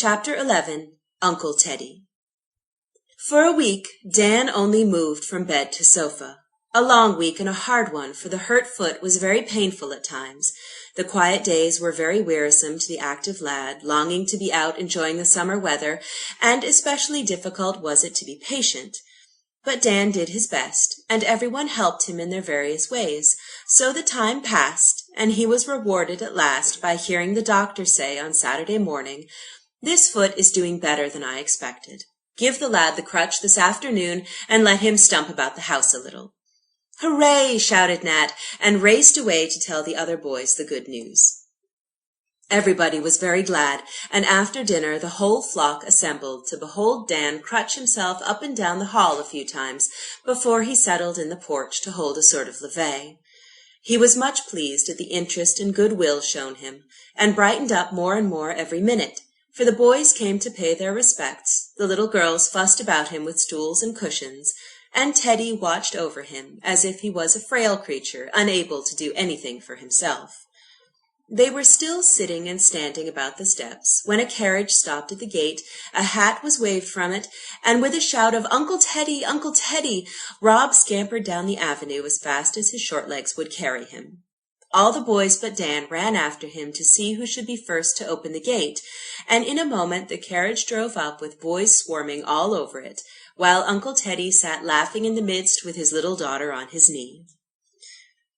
Chapter 11. Uncle Teddy. For a week, Dan only moved from bed to sofa. A long week and a hard one, for the hurt foot was very painful at times. The quiet days were very wearisome to the active lad, longing to be out enjoying the summer weather, and especially difficult was it to be patient. But Dan did his best, and everyone helped him in their various ways. So the time passed, and he was rewarded at last by hearing the doctor say on Saturday morning, "This foot is doing better than I expected. Give the lad the crutch this afternoon, and let him stump about the house a little." "Hooray!" shouted Nat, and raced away to tell the other boys the good news. Everybody was very glad, and after dinner the whole flock assembled to behold Dan crutch himself up and down the hall a few times before he settled in the porch to hold a sort of levee. He was much pleased at the interest and good will shown him, and brightened up more and more every minute, for the boys came to pay their respects, the little girls fussed about him with stools and cushions, and Teddy watched over him as if he was a frail creature, unable to do anything for himself. They were still sitting and standing about the steps, when a carriage stopped at the gate, a hat was waved from it, and with a shout of "Uncle Teddy! Uncle Teddy!" Rob scampered down the avenue as fast as his short legs would carry him. All the boys but Dan ran after him to see who should be first to open the gate, and in a moment the carriage drove up with boys swarming all over it, while Uncle Teddy sat laughing in the midst with his little daughter on his knee.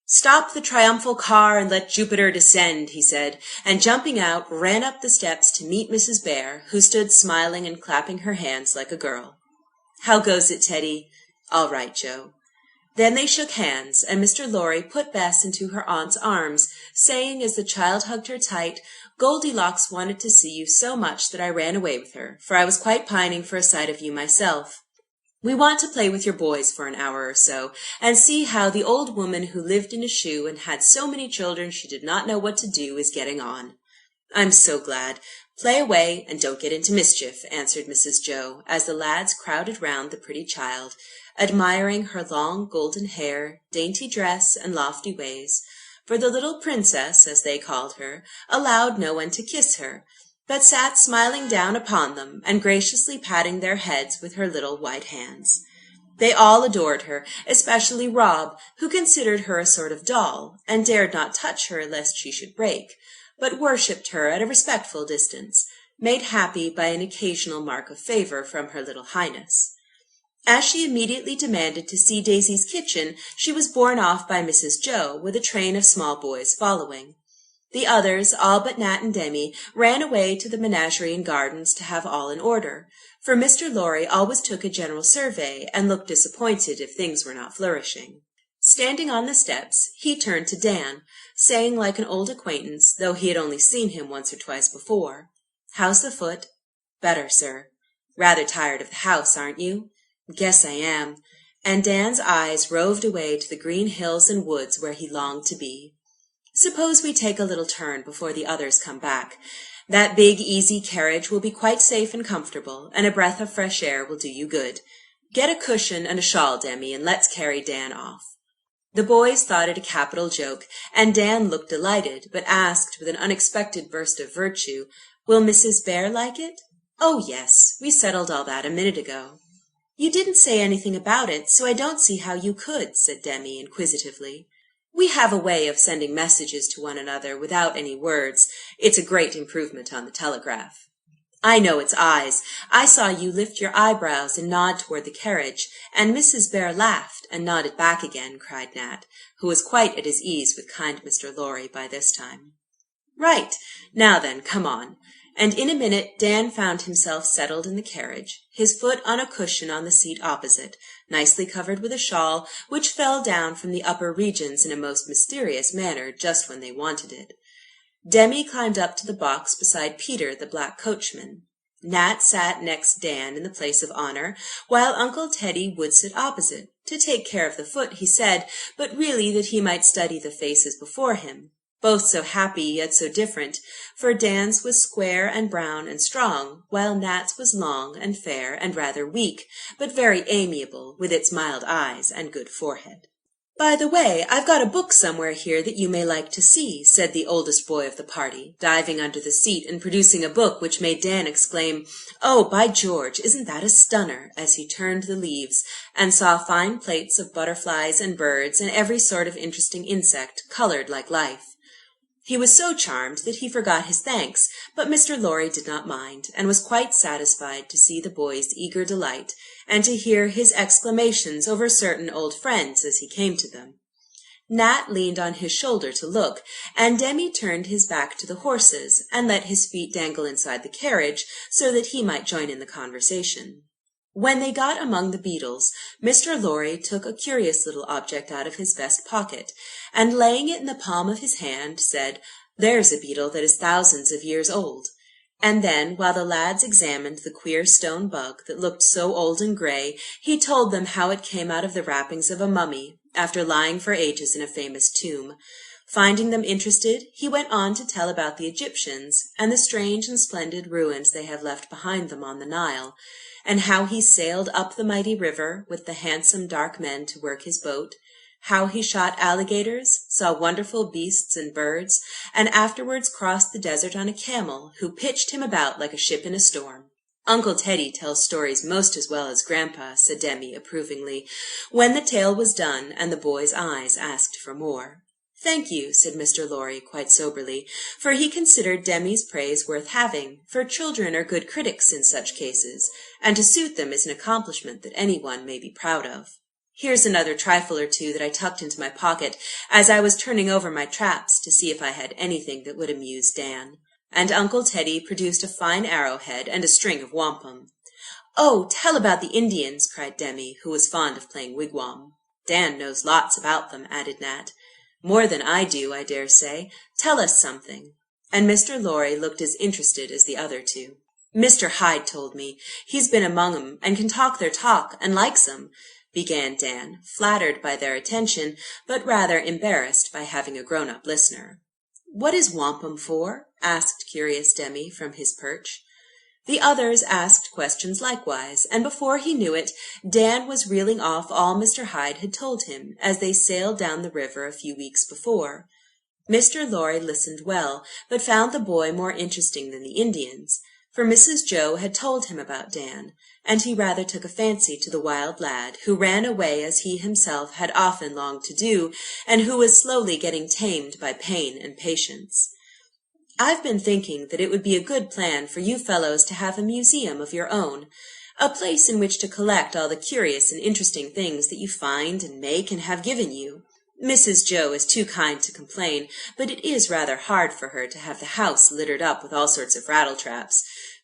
"Stop the triumphal car and let Jupiter descend," he said, and jumping out, ran up the steps to meet Mrs. Bear, who stood smiling and clapping her hands like a girl. "How goes it, Teddy?" "All right, Joe." Then they shook hands, and Mr. Lorry put Bess into her aunt's arms, saying as the child hugged her tight, "Goldilocks wanted to see you so much that I ran away with her, for I was quite pining for a sight of you myself. We want to play with your boys for an hour or so, and see how the old woman who lived in a shoe and had so many children she did not know what to do is getting on." "I'm so glad. Play away, and don't get into mischief," answered Mrs. Joe, as the lads crowded round the pretty child, admiring her long golden hair, dainty dress, and lofty ways, for the little princess, as they called her, allowed no one to kiss her, but sat smiling down upon them, and graciously patting their heads with her little white hands. They all adored her, especially Rob, who considered her a sort of doll, and dared not touch her lest she should break, but worshipped her at a respectful distance, made happy by an occasional mark of favor from her little highness. As she immediately demanded to see Daisy's kitchen, she was borne off by Mrs. Joe, with a train of small boys following. The others, all but Nat and Demi, ran away to the menagerie and gardens to have all in order, for Mr. Lorry always took a general survey and looked disappointed if things were not flourishing. Standing on the steps, he turned to Dan, saying like an old acquaintance, though he had only seen him once or twice before, "How's the foot?" "Better, sir." "Rather tired of the house, aren't you?" "Guess I am." And Dan's eyes roved away to the green hills and woods where he longed to be. "Suppose we take a little turn before the others come back. That big, easy carriage will be quite safe and comfortable, and a breath of fresh air will do you good. Get a cushion and a shawl, Demi, and let's carry Dan off." The boys thought it a capital joke, and Dan looked delighted, but asked, with an unexpected burst of virtue, "Will Mrs. Bear like it?" "Oh, yes. We settled all that a minute ago." "You didn't say anything about it, so I don't see how you could," said Demi inquisitively. "We have a way of sending messages to one another without any words. It's a great improvement on the telegraph." "I know its eyes. I saw you lift your eyebrows and nod toward the carriage, and Mrs. Bear laughed and nodded back again," cried Nat, who was quite at his ease with kind Mr. Lorry by this time. "Right. Now then, come on." And in a minute Dan found himself settled in the carriage, his foot on a cushion on the seat opposite, nicely covered with a shawl, which fell down from the upper regions in a most mysterious manner just when they wanted it. Demi climbed up to the box beside Peter, the black coachman. Nat sat next Dan in the place of honor, while Uncle Teddy would sit opposite, to take care of the foot, he said, but really that he might study the faces before him, both so happy yet so different, for Dan's was square and brown and strong, while Nat's was long and fair and rather weak, but very amiable, with its mild eyes and good forehead. "By the way, I've got a book somewhere here that you may like to see," said the oldest boy of the party, diving under the seat and producing a book which made Dan exclaim, "Oh, by George, isn't that a stunner?" as he turned the leaves and saw fine plates of butterflies and birds and every sort of interesting insect, colored like life. He was so charmed that he forgot his thanks, but Mr. Lorry did not mind, and was quite satisfied to see the boy's eager delight, and to hear his exclamations over certain old friends as he came to them. Nat leaned on his shoulder to look, and Demi turned his back to the horses, and let his feet dangle inside the carriage, so that he might join in the conversation. When they got among the beetles, Mr. Lorry took a curious little object out of his vest pocket, and laying it in the palm of his hand, said, "There's a beetle that is thousands of years old." And then, while the lads examined the queer stone bug that looked so old and gray, he told them how it came out of the wrappings of a mummy, after lying for ages in a famous tomb. Finding them interested, he went on to tell about the Egyptians, and the strange and splendid ruins they have left behind them on the Nile, and how he sailed up the mighty river with the handsome dark men to work his boat, how he shot alligators, saw wonderful beasts and birds, and afterwards crossed the desert on a camel, who pitched him about like a ship in a storm. "Uncle Teddy tells stories most as well as Grandpa," said Demi approvingly, when the tale was done and the boy's eyes asked for more. "Thank you," said Mr. Lorry quite soberly, for he considered Demi's praise worth having, for children are good critics in such cases, and to suit them is an accomplishment that any one may be proud of. "Here's another trifle or two that I tucked into my pocket as I was turning over my traps to see if I had anything that would amuse Dan." And Uncle Teddy produced a fine arrowhead and a string of wampum. "Oh, tell about the Indians," cried Demi, who was fond of playing wigwam. "Dan knows lots about them," added Nat. "More than I do, I dare say. Tell us something." And Mr. Lorry looked as interested as the other two. "Mr. Hyde told me. He's been among 'em, and can talk their talk, and likes 'em," began Dan, flattered by their attention, but rather embarrassed by having a grown-up listener. "What is wampum for?" asked curious Demi from his perch. The others asked questions likewise, and before he knew it, Dan was reeling off all Mr. Hyde had told him, as they sailed down the river a few weeks before. Mr. Lorry listened well, but found the boy more interesting than the Indians, for Mrs. Joe had told him about Dan, and he rather took a fancy to the wild lad, who ran away as he himself had often longed to do, and who was slowly getting tamed by pain and patience. "I've been thinking that it would be a good plan for you fellows to have a museum of your own, a place in which to collect all the curious and interesting things that you find and make and have given you. Mrs. Joe is too kind to complain, but it is rather hard for her to have the house littered up with all sorts of rattletraps.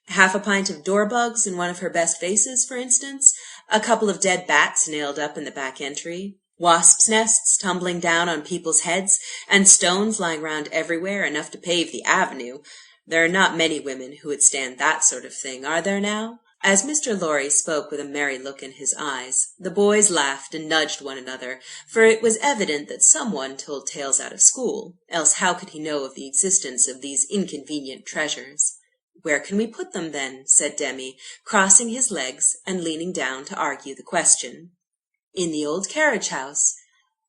Half a pint of door-bugs in one of her best vases, for instance, a couple of dead bats nailed up in the back entry, wasps' nests tumbling down on people's heads, and stones lying round everywhere, enough to pave the avenue. There are not many women who would stand that sort of thing, are there now?" As Mr. Lorry spoke with a merry look in his eyes, the boys laughed and nudged one another, for it was evident that some one told tales out of school, else how could he know of the existence of these inconvenient treasures? "Where can we put them, then?" said Demi, crossing his legs and leaning down to argue the question. "In the old carriage-house."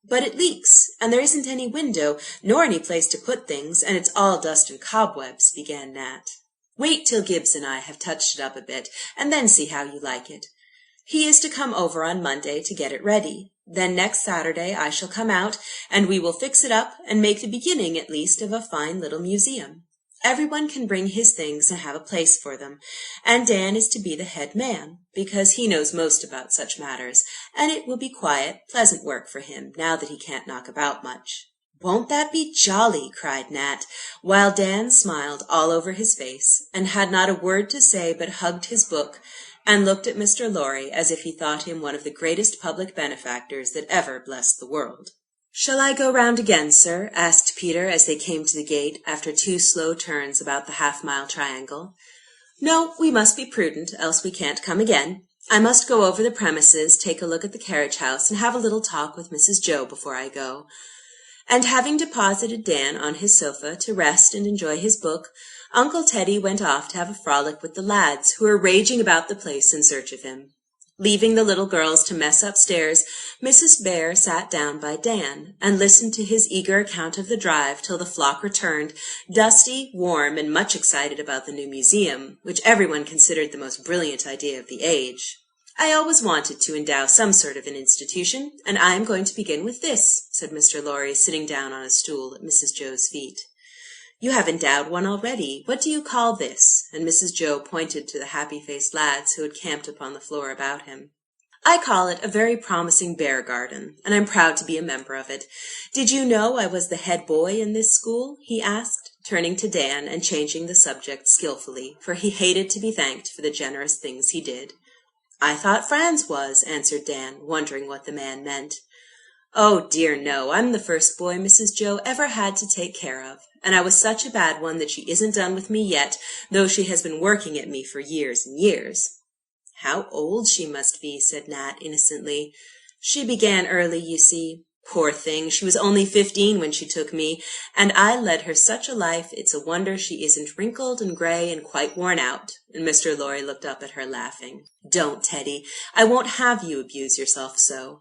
"But it leaks, and there isn't any window, nor any place to put things, and it's all dust and cobwebs," began Nat. "Wait till Gibbs and I have touched it up a bit, and then see how you like it. He is to come over on Monday to get it ready. Then next Saturday I shall come out, and we will fix it up, and make the beginning, at least, of a fine little museum. Everyone can bring his things and have a place for them, and Dan is to be the head man, because he knows most about such matters, and it will be quiet, pleasant work for him, now that he can't knock about much." "Won't that be jolly?" cried Nat, while Dan smiled all over his face, and had not a word to say but hugged his book, and looked at Mr. Lorry as if he thought him one of the greatest public benefactors that ever blessed the world. "Shall I go round again, sir?" asked Peter as they came to the gate, after 2 slow turns about the half-mile triangle. "No, we must be prudent, else we can't come again. I must go over the premises, take a look at the carriage-house, and have a little talk with Mrs. Joe before I go." And having deposited Dan on his sofa to rest and enjoy his book, Uncle Teddy went off to have a frolic with the lads, who were raging about the place in search of him. Leaving the little girls to mess upstairs, Mrs. Bear sat down by Dan and listened to his eager account of the drive till the flock returned, dusty, warm, and much excited about the new museum, which everyone considered the most brilliant idea of the age. "I always wanted to endow some sort of an institution, and I am going to begin with this," said Mr. Lorry, sitting down on a stool at Mrs. Joe's feet. "You have endowed one already. What do you call this?" And Mrs. Joe pointed to the happy-faced lads who had camped upon the floor about him. "I call it a very promising bear garden, and I'm proud to be a member of it. Did you know I was the head boy in this school?" he asked, turning to Dan and changing the subject skillfully, for he hated to be thanked for the generous things he did. "I thought Franz was," answered Dan, wondering what the man meant. "Oh, dear, no. I'm the first boy Mrs. Joe ever had to take care of, and I was such a bad one that she isn't done with me yet, though she has been working at me for years and years." "How old she must be," said Nat innocently. "She began early, you see. Poor thing, she was only 15 when she took me, and I led her such a life it's a wonder she isn't wrinkled and gray and quite worn out." And Mr. Lorry looked up at her, laughing. "Don't, Teddy. I won't have you abuse yourself so."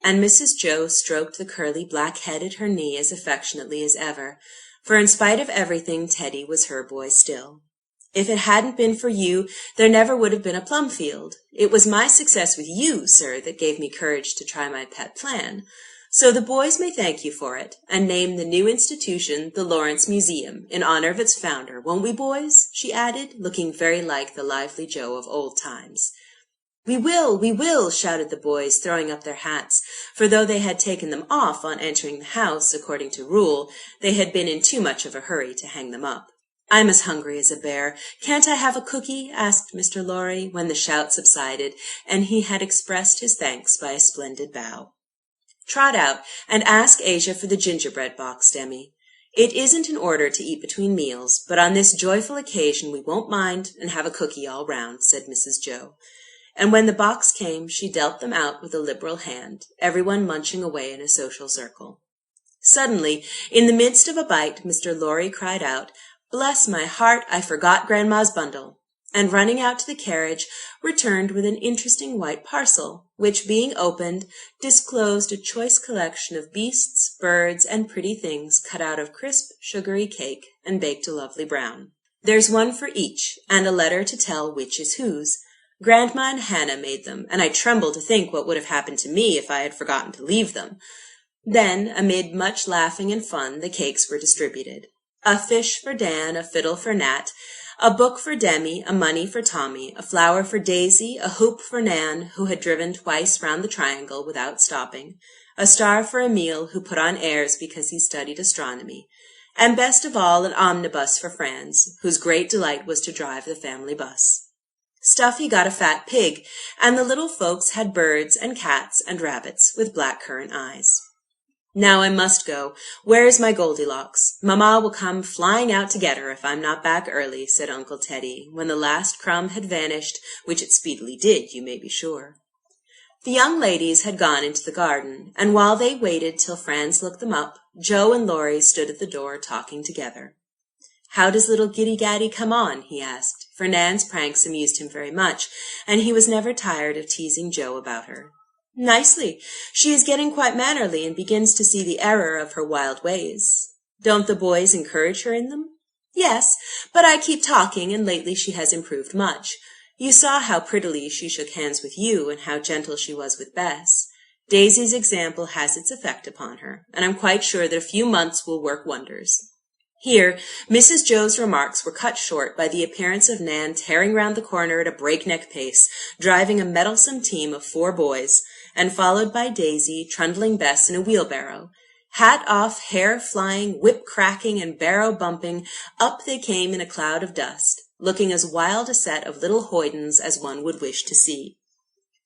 And Mrs. Joe stroked the curly black head at her knee as affectionately as ever, for in spite of everything Teddy was her boy still. "If it hadn't been for you, there never would have been a Plumfield. It was my success with you, sir, that gave me courage to try my pet plan. So the boys may thank you for it, and name the new institution the Lawrence Museum, in honor of its founder, won't we, boys?" she added, looking very like the lively Joe of old times. "We will," shouted the boys, throwing up their hats, for though they had taken them off on entering the house, according to rule, they had been in too much of a hurry to hang them up. "I'm as hungry as a bear. Can't I have a cookie?" asked Mr. Lorry, when the shout subsided, and he had expressed his thanks by a splendid bow. "Trot out, and ask Asia for the gingerbread box, Demi. It isn't in order to eat between meals, but on this joyful occasion we won't mind, and have a cookie all round," said Mrs. Joe. And when the box came, she dealt them out with a liberal hand, everyone munching away in a social circle. Suddenly, in the midst of a bite, Mr. Lorry cried out, "Bless my heart, I forgot Grandma's bundle," and running out to the carriage, returned with an interesting white parcel, which, being opened, disclosed a choice collection of beasts, birds, and pretty things cut out of crisp, sugary cake and baked a lovely brown. "There's one for each, and a letter to tell which is whose. Grandma and Hannah made them, and I tremble to think what would have happened to me if I had forgotten to leave them." Then, amid much laughing and fun, the cakes were distributed. A fish for Dan, a fiddle for Nat, a book for Demi, a money for Tommy, a flower for Daisy, a hoop for Nan, who had driven twice round the triangle without stopping, a star for Emile, who put on airs because he studied astronomy, and best of all, an omnibus for Franz, whose great delight was to drive the family bus. Stuffy got a fat pig, and the little folks had birds and cats and rabbits with black-currant eyes. "Now I must go. Where is my Goldilocks? Mamma will come flying out to get her if I'm not back early," said Uncle Teddy, when the last crumb had vanished, which it speedily did, you may be sure. The young ladies had gone into the garden, and while they waited till Franz looked them up, Joe and Lorry stood at the door talking together. "How does little Giddy-Gaddy come on?" he asked, for Nan's pranks amused him very much, and he was never tired of teasing Joe about her. "Nicely. She is getting quite mannerly and begins to see the error of her wild ways." "Don't the boys encourage her in them?" "Yes, but I keep talking, and lately she has improved much. You saw how prettily she shook hands with you, and how gentle she was with Bess. Daisy's example has its effect upon her, and I'm quite sure that a few months will work wonders." Here Mrs. Joe's remarks were cut short by the appearance of Nan tearing round the corner at a breakneck pace, driving a mettlesome team of 4 boys, and followed by Daisy, trundling Bess in a wheelbarrow. Hat off, hair flying, whip cracking, and barrow bumping, up they came in a cloud of dust, looking as wild a set of little hoydens as one would wish to see.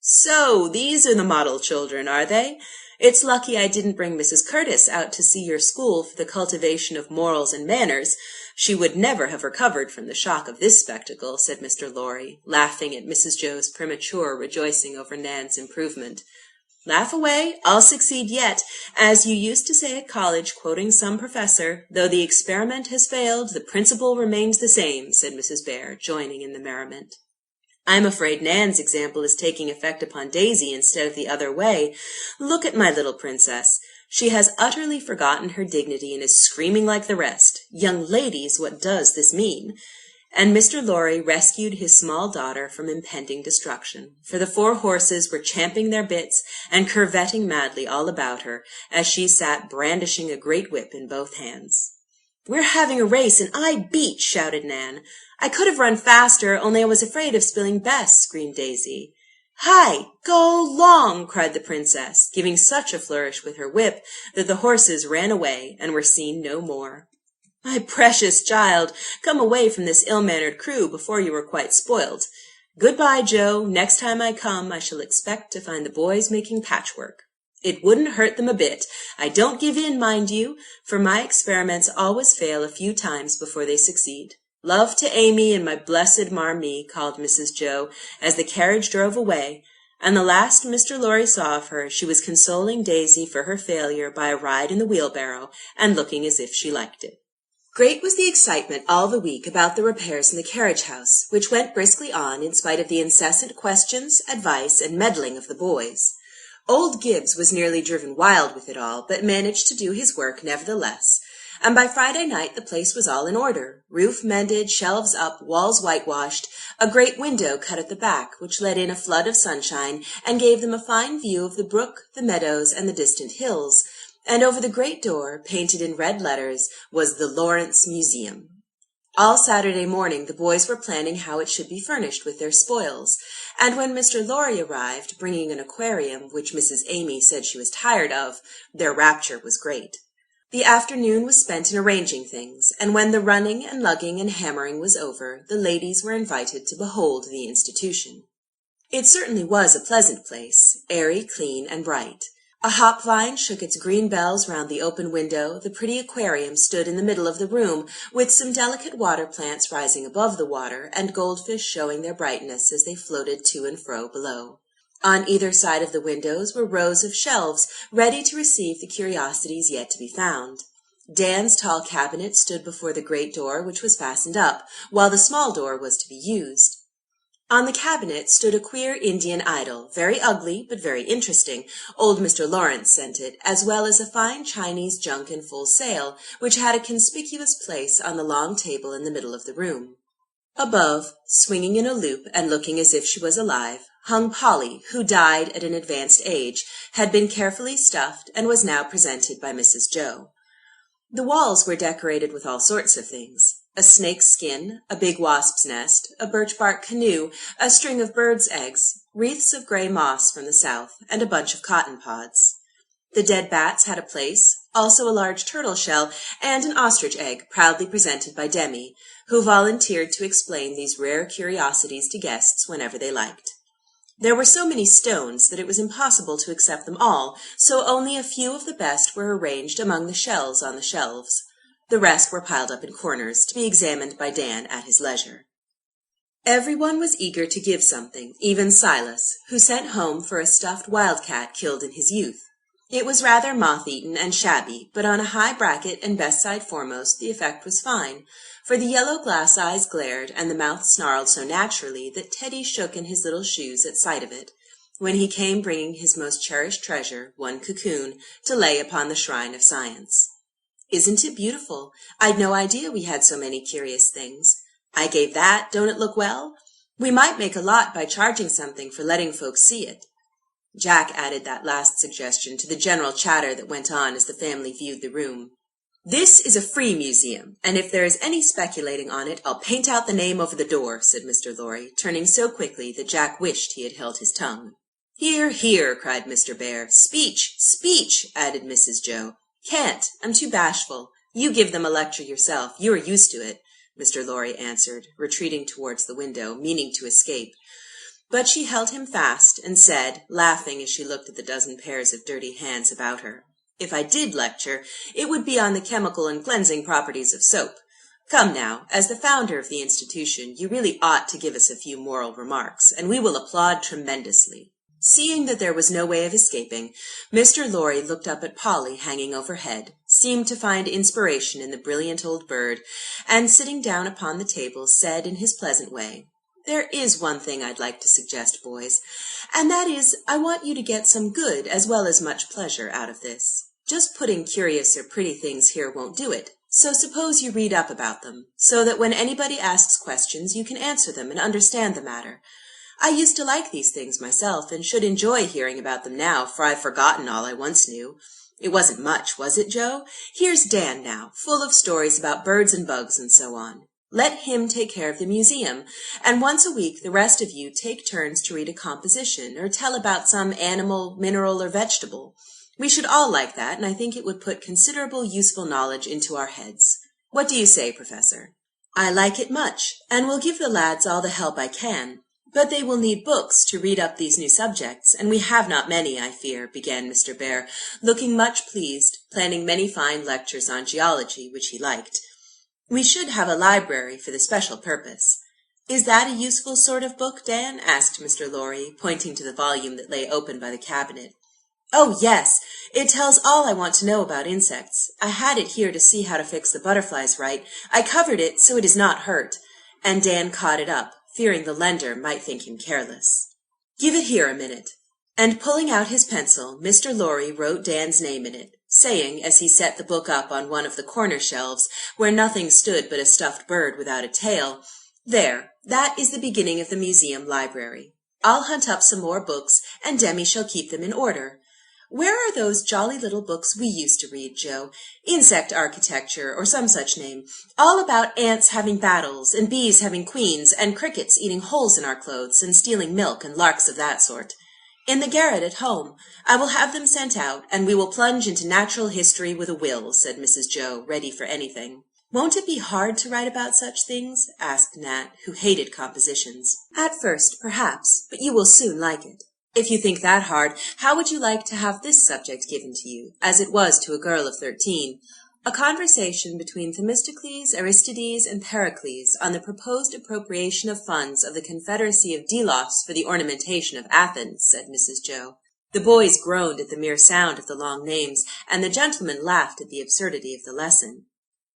"So these are the model children, are they? It's lucky I didn't bring Mrs. Curtis out to see your school for the cultivation of morals and manners. She would never have recovered from the shock of this spectacle," said Mr. Lorry, laughing at Mrs. Joe's premature rejoicing over Nan's improvement. "Laugh away. I'll succeed yet, as you used to say at college, quoting some professor, 'Though the experiment has failed, the principle remains the same,'" said Mrs. Bear, joining in the merriment. I'm afraid Nan's example is taking effect upon Daisy instead of the other way. Look at my little princess. She has utterly forgotten her dignity and is screaming like the rest. Young ladies, what does this mean? And Mr. Lorry rescued his small daughter from impending destruction, for the 4 horses were champing their bits and curvetting madly all about her, as she sat brandishing a great whip in both hands. "We're having a race, and I beat!" shouted Nan. "I could have run faster, only I was afraid of spilling Bess," screamed Daisy. "Hi! Go long!" cried the princess, giving such a flourish with her whip that the horses ran away and were seen no more. "My precious child, come away from this ill-mannered crew before you are quite spoilt. Good-bye, Joe. Next time I come, I shall expect to find the boys making patchwork. It wouldn't hurt them a bit. I don't give in, mind you, for my experiments always fail a few times before they succeed. Love to Amy and my blessed Marmee," called Mrs. Joe, as the carriage drove away, and the last Mr. Lorry saw of her, she was consoling Daisy for her failure by a ride in the wheelbarrow, and looking as if she liked it. Great was the excitement all the week about the repairs in the carriage-house, which went briskly on in spite of the incessant questions, advice, and meddling of the boys. Old Gibbs was nearly driven wild with it all, but managed to do his work nevertheless, and by Friday night the place was all in order, roof mended, shelves up, walls whitewashed, a great window cut at the back, which let in a flood of sunshine, and gave them a fine view of the brook, the meadows, and the distant hills, and over the great door, painted in red letters, was the Lawrence Museum. All Saturday morning the boys were planning how it should be furnished with their spoils, and when Mr. Lorry arrived, bringing an aquarium, which Mrs. Amy said she was tired of, their rapture was great. The afternoon was spent in arranging things, and when the running and lugging and hammering was over, the ladies were invited to behold the institution. It certainly was a pleasant place, airy, clean, and bright. A hop vine shook its green bells round the open window, the pretty aquarium stood in the middle of the room, with some delicate water plants rising above the water, and goldfish showing their brightness as they floated to and fro below. On either side of the windows were rows of shelves, ready to receive the curiosities yet to be found. Dan's tall cabinet stood before the great door, which was fastened up, while the small door was to be used. On the cabinet stood a queer Indian idol, very ugly but very interesting. Old Mr. Lawrence sent it, as well as a fine Chinese junk in full sail, which had a conspicuous place on the long table in the middle of the room. Above, swinging in a loop and looking as if she was alive, hung Polly, who died at an advanced age, had been carefully stuffed, and was now presented by Mrs. Joe. The walls were decorated with all sorts of things. A snake's skin, a big wasp's nest, a birch-bark canoe, a string of birds' eggs, wreaths of gray moss from the south, and a bunch of cotton pods. The dead bats had a place, also a large turtle shell, and an ostrich egg, proudly presented by Demi, who volunteered to explain these rare curiosities to guests whenever they liked. There were so many stones that it was impossible to accept them all, so only a few of the best were arranged among the shells on the shelves. The rest were piled up in corners, to be examined by Dan at his leisure. Everyone was eager to give something, even Silas, who sent home for a stuffed wildcat killed in his youth. It was rather moth-eaten and shabby, but on a high bracket and best side foremost the effect was fine, for the yellow glass eyes glared and the mouth snarled so naturally that Teddy shook in his little shoes at sight of it, when he came bringing his most cherished treasure, one cocoon, to lay upon the shrine of science. "Isn't it beautiful? I'd no idea we had so many curious things. I gave that. Don't it look well? We might make a lot by charging something for letting folks see it." Jack added that last suggestion to the general chatter that went on as the family viewed the room. "This is a free museum, and if there is any speculating on it, I'll paint out the name over the door," said Mr. Lorry, turning so quickly that Jack wished he had held his tongue. "Hear, hear!" cried Mr. Bear. "Speech, speech!" added Mrs. Joe. "Can't. I'm too bashful. You give them a lecture yourself. You are used to it," Mr. Lorry answered, retreating towards the window, meaning to escape. But she held him fast, and said, laughing as she looked at the dozen pairs of dirty hands about her, "If I did lecture, it would be on the chemical and cleansing properties of soap. Come now, as the founder of the institution, you really ought to give us a few moral remarks, and we will applaud tremendously." Seeing that there was no way of escaping, Mr. Lorry looked up at Polly hanging overhead, seemed to find inspiration in the brilliant old bird, and sitting down upon the table, said in his pleasant way, There is one thing I'd like to suggest, boys, and that is I want you to get some good as well as much pleasure out of this. Just putting curious or pretty things here won't do it. So suppose you read up about them, so that when anybody asks questions you can answer them and understand the matter. I used to like these things myself, and should enjoy hearing about them now, for I've forgotten all I once knew. It wasn't much, was it, Joe? Here's Dan now, full of stories about birds and bugs and so on. Let him take care of the museum, and once a week the rest of you take turns to read a composition, or tell about some animal, mineral, or vegetable. We should all like that, and I think it would put considerable useful knowledge into our heads. What do you say, Professor? I like it much, and will give the lads all the help I can. But they will need books to read up these new subjects, and we have not many, I fear, began Mr. Bear, looking much pleased, planning many fine lectures on geology, which he liked. We should have a library for the special purpose. Is that a useful sort of book, Dan? Asked Mr. Lorry, pointing to the volume that lay open by the cabinet. Oh, yes, it tells all I want to know about insects. I had it here to see how to fix the butterflies right. I covered it so it is not hurt. And Dan caught it up, fearing the lender might think him careless. Give it here a minute. And pulling out his pencil, Mr. Lorry wrote Dan's name in it, saying, as he set the book up on one of the corner shelves, where nothing stood but a stuffed bird without a tail, "There, that is the beginning of the museum library. I'll hunt up some more books, and Demi shall keep them in order. Where are those jolly little books we used to read, Joe? Insect Architecture, or some such name, all about ants having battles, and bees having queens, and crickets eating holes in our clothes, and stealing milk, and larks of that sort. In the garret at home. I will have them sent out, and we will plunge into natural history with a will," said Mrs. Joe, ready for anything. "Won't it be hard to write about such things?" asked Nat, who hated compositions. "At first, perhaps, but you will soon like it. If you think that hard, how would you like to have this subject given to you, as it was to a girl of 13? A conversation between Themistocles, Aristides, and Pericles on the proposed appropriation of funds of the Confederacy of Delos for the ornamentation of Athens," said Mrs. Joe. The boys groaned at the mere sound of the long names, and the gentlemen laughed at the absurdity of the lesson.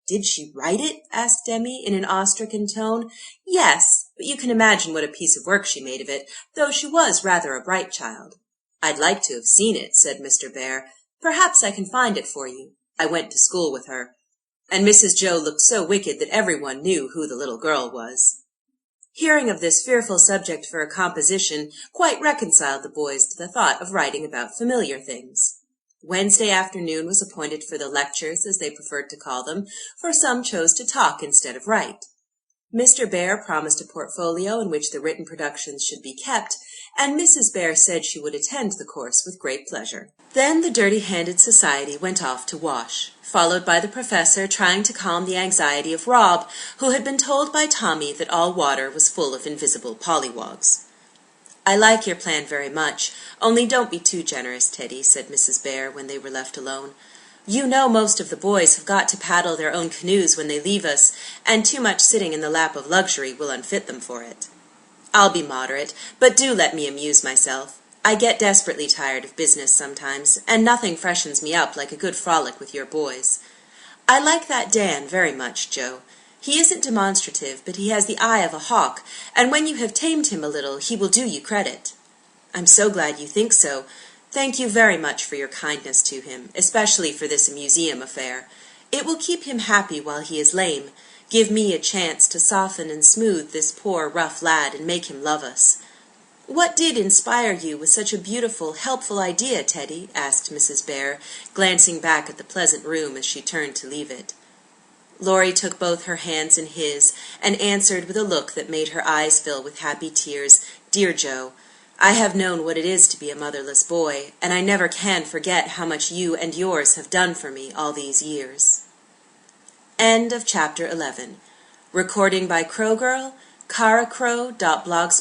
"Did she write it?" asked Demi, in an awe-stricken tone. "Yes, but you can imagine what a piece of work she made of it, though she was rather a bright child." "I'd like to have seen it," said Mr. Bear. "Perhaps I can find it for you. I went to school with her." And Mrs. Joe looked so wicked that everyone knew who the little girl was. Hearing of this fearful subject for a composition quite reconciled the boys to the thought of writing about familiar things. Wednesday afternoon was appointed for the lectures, as they preferred to call them, for some chose to talk instead of write. Mr. Bear promised a portfolio in which the written productions should be kept, and Mrs. Bear said she would attend the course with great pleasure. Then the dirty-handed society went off to wash, followed by the professor trying to calm the anxiety of Rob, who had been told by Tommy that all water was full of invisible pollywogs. "I like your plan very much, only don't be too generous, Teddy," said Mrs. Bear when they were left alone. "You know most of the boys have got to paddle their own canoes when they leave us, and too much sitting in the lap of luxury will unfit them for it. I'll be moderate, but do let me amuse myself. I get desperately tired of business sometimes, and nothing freshens me up like a good frolic with your boys. I like that Dan very much, Joe. He isn't demonstrative, but he has the eye of a hawk, and when you have tamed him a little, he will do you credit." "I'm so glad you think so. Thank you very much for your kindness to him, especially for this museum affair. It will keep him happy while he is lame, give me a chance to soften and smooth this poor, rough lad and make him love us." "What did inspire you with such a beautiful, helpful idea, Teddy?" asked Mrs. Bear, glancing back at the pleasant room as she turned to leave it. Laurie took both her hands in his, and answered with a look that made her eyes fill with happy tears, "Dear Joe, I have known what it is to be a motherless boy, and I never can forget how much you and yours have done for me all these years." End of Chapter 11. Recording by Crowgirl, caracrow.blogspot.com